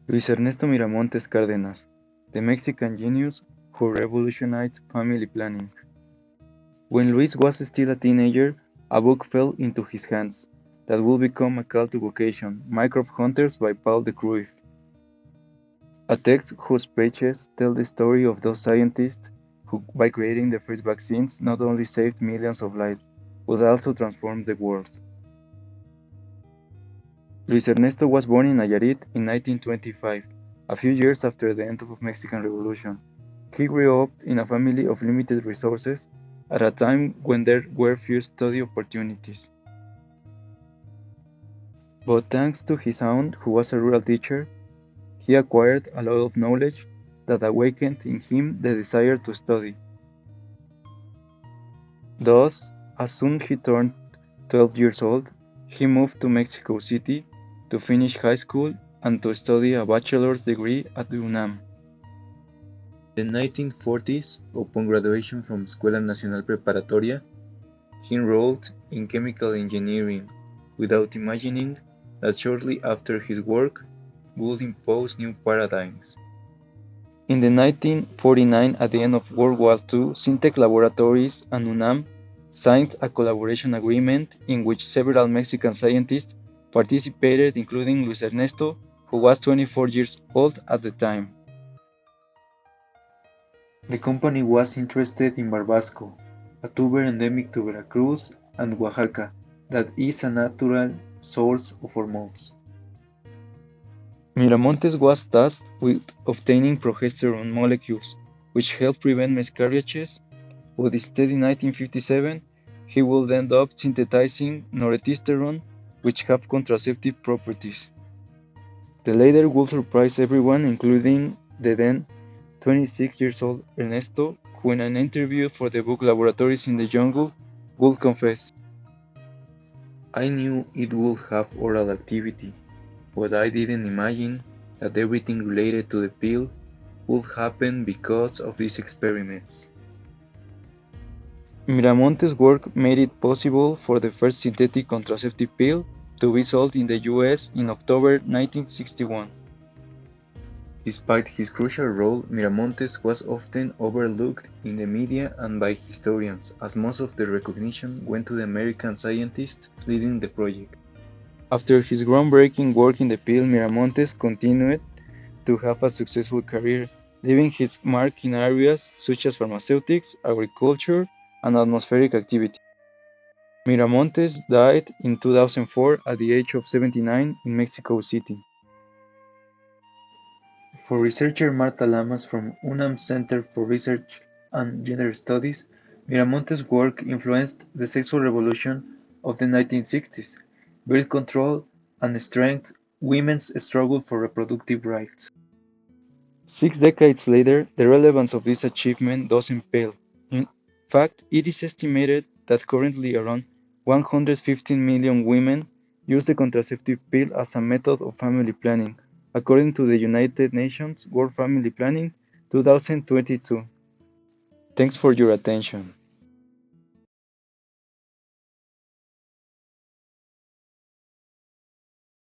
Luis Ernesto Miramontes Cárdenas, the Mexican genius who revolutionized family planning. When Luis was still a teenager, a book fell into his hands that would become a call to vocation, Microbe Hunters by Paul de Cruyff. A text whose pages tell the story of those scientists who, by creating the first vaccines, not only saved millions of lives, but also transformed the world. Luis Ernesto was born in Nayarit in 1925, a few years after the end of the Mexican Revolution. He grew up in a family of limited resources at a time when there were few study opportunities. But thanks to his aunt, who was a rural teacher, he acquired a lot of knowledge that awakened in him the desire to study. Thus, as soon as he turned 12 years old, he moved to Mexico City to finish high school and to study a bachelor's degree at the UNAM. In the 1940s, upon graduation from Escuela Nacional Preparatoria, he enrolled in chemical engineering, without imagining that shortly after his work would impose new paradigms. In the 1949, at the end of World War II, Syntec Laboratories and UNAM signed a collaboration agreement in which several Mexican scientists participated, including Luis Ernesto, who was 24 years old at the time. The company was interested in Barbasco, a tuber endemic to Veracruz and Oaxaca that is a natural source of hormones. Miramontes was tasked with obtaining progesterone molecules, which help prevent miscarriages, but instead in 1957 he would end up synthesizing norepinephrine, which have contraceptive properties. The latter would surprise everyone, including the then 26 years old Ernesto, who in an interview for the book Laboratories in the Jungle would confess, "I knew it would have oral activity, but I didn't imagine that everything related to the pill would happen because of these experiments." Miramontes' work made it possible for the first synthetic contraceptive pill to be sold in the US in October 1961. Despite his crucial role, Miramontes was often overlooked in the media and by historians, as most of the recognition went to the American scientist leading the project. After his groundbreaking work in the pill, Miramontes continued to have a successful career, leaving his mark in areas such as pharmaceutics, agriculture, and atmospheric activity. Miramontes died in 2004 at the age of 79 in Mexico City. For researcher Marta Lamas from UNAM Center for Research and Gender Studies, Miramontes' work influenced the sexual revolution of the 1960s, birth control, and strengthened women's struggle for reproductive rights. 6 decades later, the relevance of this achievement doesn't pale. In fact, it is estimated that currently around 115 million women use the contraceptive pill as a method of family planning, according to the United Nations World Family Planning 2022. Thanks for your attention.